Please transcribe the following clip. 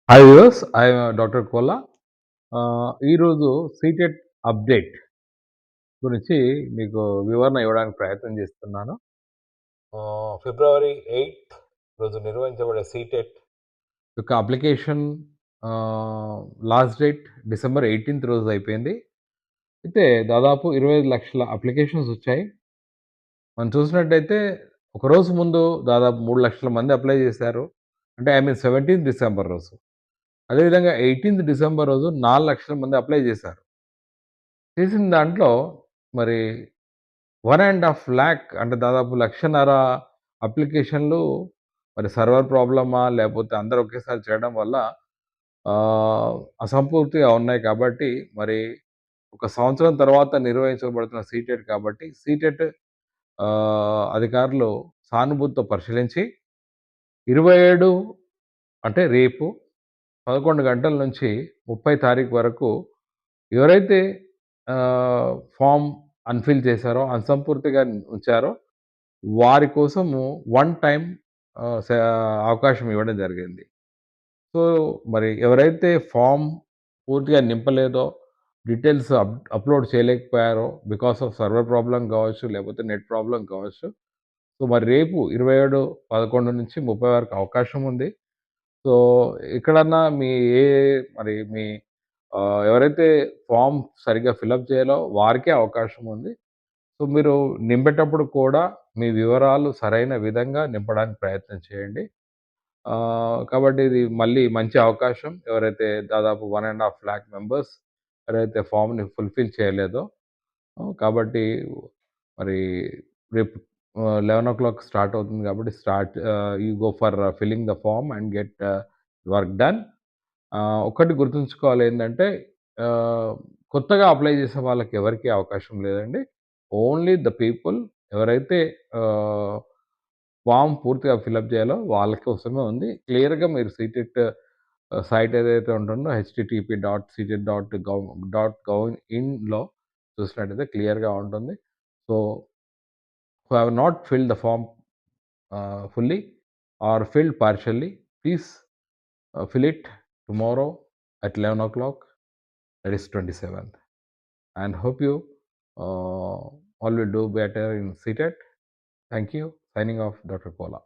Hi viewers. I am doctor Kola. ఈరోజు CTET update గురించి మీకు వివరణ ఇవ్వడానికి ప్రయత్నం చేస్తున్నాను. ఫిబ్రవరి 8 రోజు నిర్వహించబడే సీటెట్ యొక్క అప్లికేషన్ లాస్ట్ డేట్ డిసెంబర్ 18 రోజు అయిపోయింది. అయితే దాదాపు 25,00,000 అప్లికేషన్స్ వచ్చాయి. మనం చూసినట్టయితే ఒకరోజు ముందు దాదాపు 3,00,000 మంది అప్లై చేశారు. అంటే 17 డిసెంబర్ రోజు. అదేవిధంగా 18 డిసెంబర్ రోజు 4,00,000 మంది అప్లై చేశారు. చేసిన దాంట్లో మరి 1,50,000 అంటే దాదాపు 1,50,000 అప్లికేషన్‌లు మరి సర్వర్ ప్రాబ్లమా? లేపోతే అందరూ ఒకేసారి చేయడం వల్ల అసంపూర్తిగా ఉన్నాయి కాబట్టి మరి ఒక సంవత్సరం తర్వాత నిర్వహించబడుతున్న సీటెట్ కాబట్టి సీటెట్ అధికారులు సానుభూతితో పరిశీలించి 27 అంటే రేపు 11 గంటల నుంచి 30 తారీఖు వరకు ఎవరైతే ఫార్మ్ అన్‌ఫిల్ చేశారో, అసంపూర్తిగా ఉంచారో వారి కోసము వన్ టైమ్ అవకాశం ఇవ్వడం జరిగింది. సో, మరి ఎవరైతే ఫార్మ్ పూర్తిగా నింపలేదో, డీటెయిల్స్ అప్‌లోడ్ చేయలేకపోయారో బికాస్ ఆఫ్ సర్వర్ ప్రాబ్లమ్ కావచ్చు, లేకపోతే నెట్ ప్రాబ్లమ్ కావచ్చు. సో, మరి రేపు 27/11-30 వరకు అవకాశం ఉంది. సో, ఎక్కడన్నా మీ ఏ మరి మీ ఎవరైతే ఫార్మ్ సరిగ్గా ఫిలప్ చేయాలో వారికే అవకాశం ఉంది. సో, మీరు నింపేటప్పుడు కూడా మీ వివరాలు సరైన విధంగా నింపడానికి ప్రయత్నం చేయండి. కాబట్టి ఇది మళ్ళీ మంచి అవకాశం. ఎవరైతే దాదాపు 1,50,000 మెంబర్స్ ఎవరైతే ఫార్మ్‌ని ఫుల్‌ఫిల్ చేయలేదో కాబట్టి మరి రేపు 11:00 స్టార్ట్ అవుతుంది కాబట్టి you go for filling the form and get work done. ఒకటి గుర్తుంచుకోవాలేందంటే ఆహ్, కొత్తగా అప్లై చేసే వాళ్ళకి ఎవరికీ అవకాశం లేదండి. ఓన్లీ ద పీపుల్ ఎవరైతే ఆహ్, ఫార్మ్ పూర్తిగా ఫిలప్ చేయాలో వాళ్ళ కోసమే ఉంది. క్లియర్‌గా మీరు సీటెట్ సైట్ ఏదైతే ఉంటుందో http.ctet.gov.in చూసినట్టయితే క్లియర్‌గా ఉంటుంది. So, who have not filled the form fully or filled partially, please fill it tomorrow at 11 o'clock, that is 27th. And hope you all will do better in CTET. Thank you. Signing off, Dr. Kola.